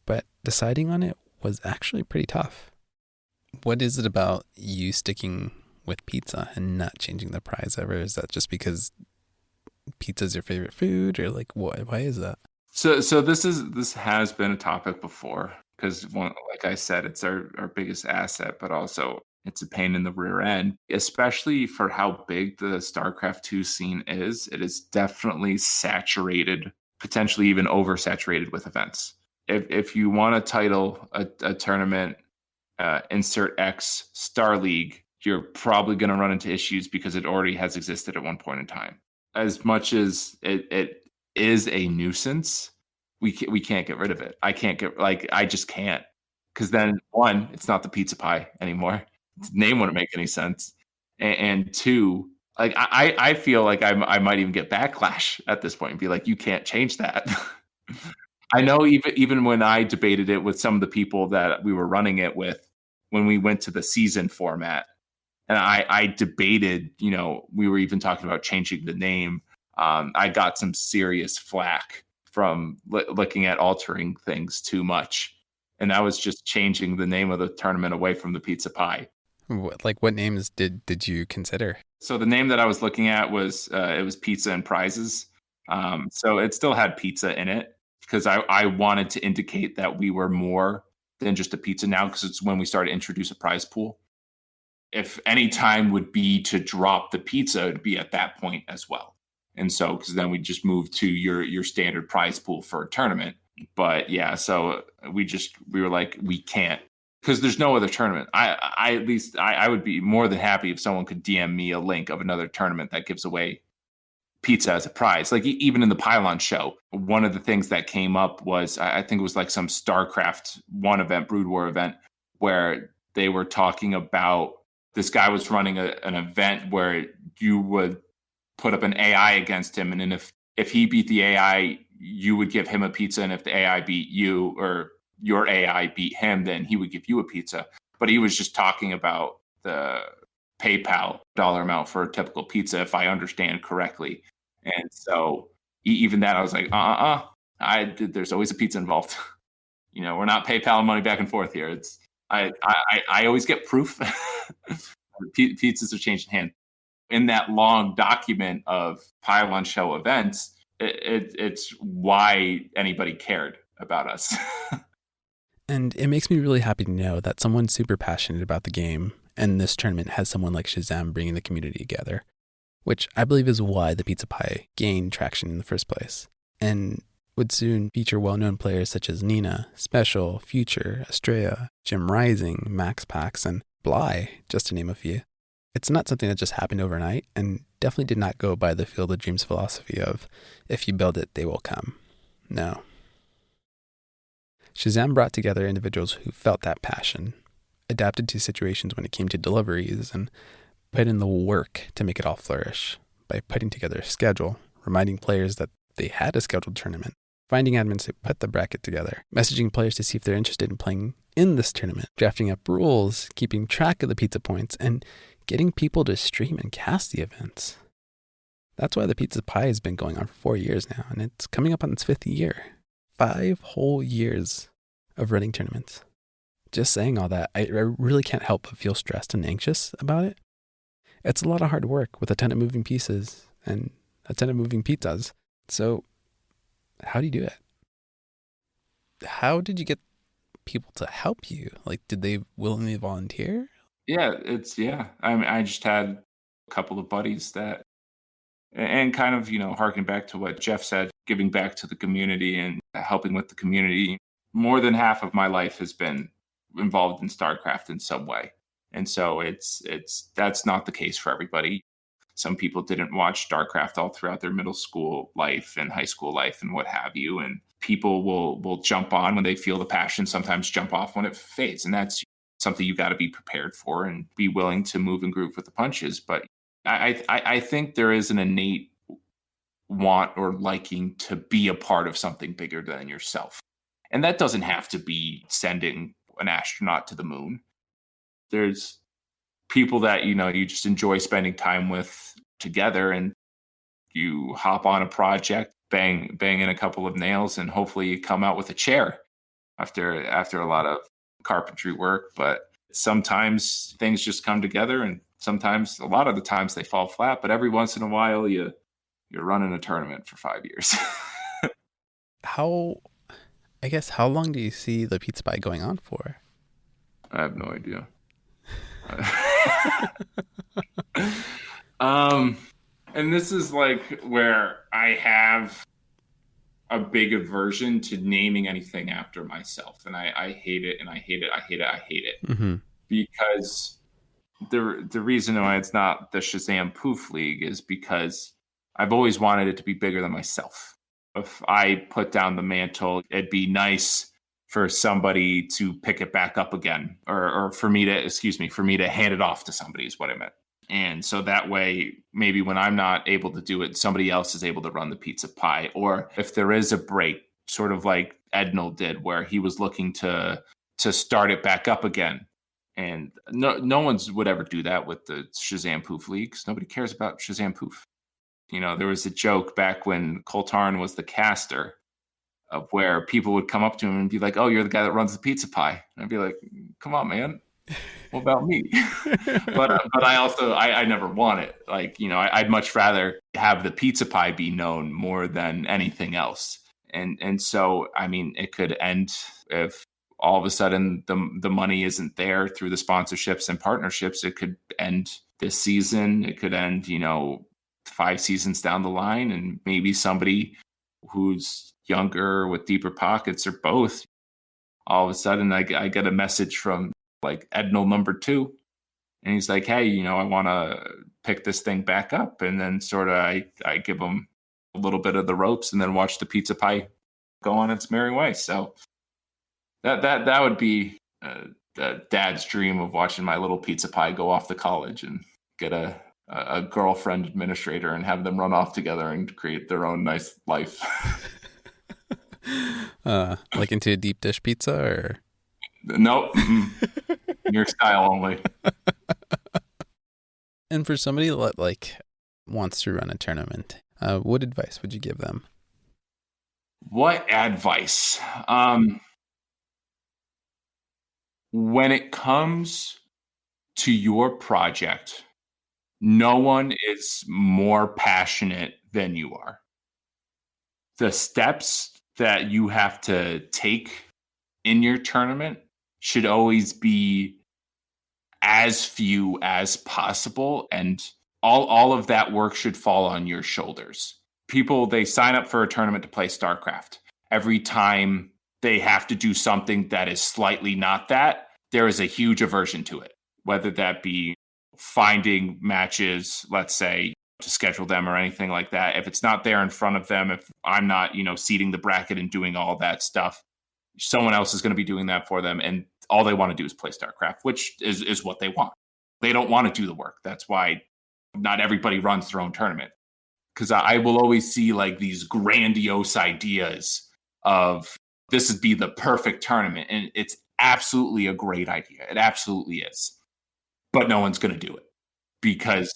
But deciding on it was actually pretty tough. What is it about you sticking with pizza and not changing the prize ever? Is that just because pizza's your favorite food, or like why is that? So this has been a topic before, because like I said, it's our biggest asset, but also it's a pain in the rear end, especially for how big the StarCraft 2 scene is. It is definitely saturated, potentially even oversaturated with events. If you want to title a tournament, insert X Star League, you're probably going to run into issues because it already has existed at one point in time. As much as it is a nuisance, we can't get rid of it. I just can't, because then one, it's not the Pizza Pie anymore. Its name wouldn't make any sense, and two, like I feel like I might even get backlash at this point and be like, you can't change that. I know even when I debated it with some of the people that we were running it with when we went to the season format, and I debated, we were even talking about changing the name. I got some serious flack from looking at altering things too much. And I was just changing the name of the tournament away from the Pizza Pie. What names did you consider? So the name that I was looking at was, it was Pizza and Prizes. So it still had pizza in it, because I wanted to indicate that we were more than just a pizza now, because it's when we started to introduce a prize pool. If any time would be to drop the pizza, it'd be at that point as well. And so, because then we just moved to your standard prize pool for a tournament. But yeah, so we were like, we can't, because there's no other tournament. I would be more than happy if someone could DM me a link of another tournament that gives away pizza as a prize. Like even in the Pylon Show, one of the things that came up was, I think it was like some StarCraft 1 event, Brood War event, where they were talking about this guy was running an event where you would put up an AI against him, and then if he beat the AI, you would give him a pizza, and if the AI beat you, or your AI beat him, then he would give you a pizza. But he was just talking about the PayPal dollar amount for a typical pizza, if I understand correctly. And so even that, I was like, there's always a pizza involved. We're not PayPal money back and forth here. I always get proof. Pizzas are changing hands. in that long document of Pylon Show events, it's why anybody cared about us. And it makes me really happy to know that someone super passionate about the game and this tournament has someone like Shazam bringing the community together, which I believe is why the Pizza Pie gained traction in the first place, and would soon feature well-known players such as Nina, Special, Future, Estrella, Jim Rising, Max Pax, and Bly, just to name a few. It's not something that just happened overnight, and definitely did not go by the Field of Dreams philosophy of, if you build it, they will come. No. Shazam brought together individuals who felt that passion, adapted to situations when it came to deliveries, and put in the work to make it all flourish by putting together a schedule, reminding players that they had a scheduled tournament, finding admins to put the bracket together, messaging players to see if they're interested in playing in this tournament, drafting up rules, keeping track of the pizza points, and getting people to stream and cast the events. That's why the Pizza Pie has been going on for 4 years now, and it's coming up on its 5th year. 5 whole years of running tournaments. Just saying all that, I really can't help but feel stressed and anxious about it. It's a lot of hard work with a ton of moving pieces and a ton of moving pizzas. So, how do you do it? How did you get people to help you? Like, did they willingly volunteer? Yeah. I mean, I just had a couple of buddies that, and kind of, harking back to what Jeff said, giving back to the community and helping with the community. More than half of my life has been involved in StarCraft in some way. And so that's not the case for everybody. Some people didn't watch StarCraft all throughout their middle school life and high school life and what have you. And people will jump on when they feel the passion, sometimes jump off when it fades. And that's something you got to be prepared for and be willing to move and groove with the punches. But I think there is an innate want or liking to be a part of something bigger than yourself. And that doesn't have to be sending an astronaut to the moon. There's people that, you just enjoy spending time with together, and you hop on a project, bang in a couple of nails, and hopefully you come out with a chair after a lot of carpentry work. But sometimes things just come together, and sometimes, a lot of the times, they fall flat. But every once in a while, you're running a tournament for 5 years. How long do you see the Pizza Pie going on for? I have no idea. And this is like where I have a big aversion to naming anything after myself. And I hate it, and I hate it, I hate it, I hate it. Mm-hmm. Because the reason why it's not the Shazam Poof League is because I've always wanted it to be bigger than myself. If I put down the mantle, it'd be nice for somebody to pick it back up again, or for me to hand it off to somebody is what I meant. And so that way, maybe when I'm not able to do it, somebody else is able to run the Pizza Pie. Or if there is a break, sort of like Ednal did, where he was looking to start it back up again. And no one's would ever do that with the Shazam Poof Leagues. Nobody cares about Shazam Poof. There was a joke back when Coltarn was the caster of where people would come up to him and be like, "Oh, you're the guy that runs the Pizza Pie." And I'd be like, "Come on, man. What about me?" but I never want it. Like, I'd much rather have the Pizza Pie be known more than anything else. And so, I mean, it could end if all of a sudden the money isn't there through the sponsorships and partnerships. It could end this season. It could end, 5 seasons down the line, and maybe somebody who's younger with deeper pockets, or both, all of a sudden I get a message from like Ednal number 2, and he's like, "Hey, I want to pick this thing back up." And then sort of I give him a little bit of the ropes, and then watch the Pizza Pie go on its merry way. So that would be the dad's dream of watching my little Pizza Pie go off to college and get a girlfriend administrator and have them run off together and create their own nice life. Like into a deep dish pizza, or? Nope. New York style only. And for somebody that wants to run a tournament, what advice would you give them? What advice? When it comes to your project, No one is more passionate than you are. The steps that you have to take in your tournament should always be as few as possible, and all of that work should fall on your shoulders. People, they sign up for a tournament to play StarCraft. Every time they have to do something that is slightly not that, there is a huge aversion to it, whether that be finding matches, let's say, to schedule them or anything like that. If it's not there in front of them, if I'm not, seeding the bracket and doing all that stuff, someone else is going to be doing that for them. And all they want to do is play StarCraft, which is what they want. They don't want to do the work. That's why not everybody runs their own tournament. Because I will always see like these grandiose ideas of this would be the perfect tournament. And it's absolutely a great idea. It absolutely is. But no one's going to do it because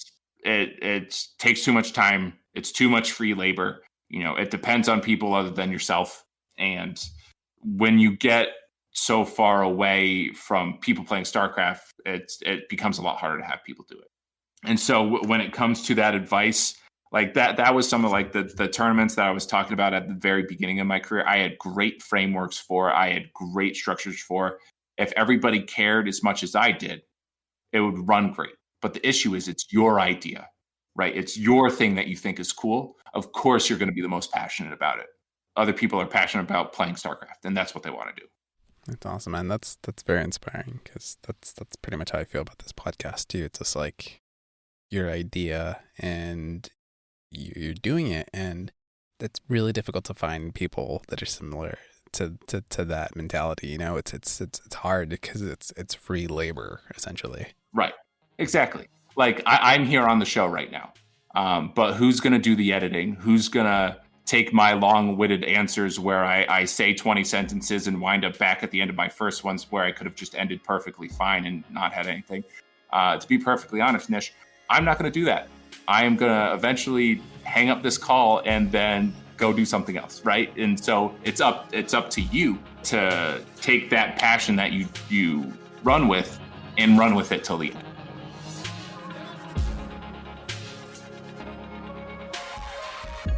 it takes too much time. It's too much free labor. It depends on people other than yourself. And when you get so far away from people playing StarCraft, it becomes a lot harder to have people do it. And so when it comes to that advice, like that was some of like the tournaments that I was talking about at the very beginning of my career. I had great frameworks for, I had great structures for. If everybody cared as much as I did, it would run great. But the issue is it's your idea, right? It's your thing that you think is cool. Of course, you're going to be the most passionate about it. Other people are passionate about playing StarCraft, and that's what they want to do. That's awesome, man. That's very inspiring because that's pretty much how I feel about this podcast too. It's just like your idea and you're doing it, and it's really difficult to find people that are similar to that mentality. It's hard because it's free labor essentially. Right. Exactly. Like I'm here on the show right now, but who's going to do the editing? Who's going to take my long-witted answers where I say 20 sentences and wind up back at the end of my first ones where I could have just ended perfectly fine and not had anything? To be perfectly honest, Nish, I'm not going to do that. I am going to eventually hang up this call and then go do something else, right? And so it's up to you to take that passion that you run with and run with it till the end.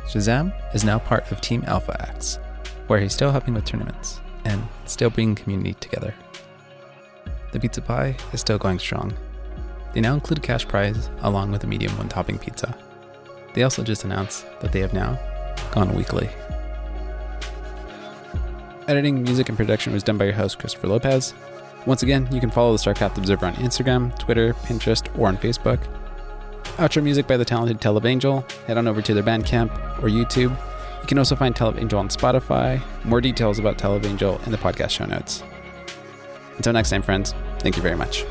Shazam is now part of Team Alpha X, where he's still helping with tournaments and still bringing community together. The pizza pie is still going strong. They now include a cash prize along with a medium one-topping pizza. They also just announced that they have now gone weekly. Editing, music, and production was done by your host, Christopher Lopez. Once again, you can follow the StarCraft Observer on Instagram, Twitter, Pinterest, or on Facebook. Outro music by the talented Televangel. Head on over to their Bandcamp or YouTube. You can also find Televangel on Spotify. More details about Televangel in the podcast show notes. Until next time, friends, thank you very much.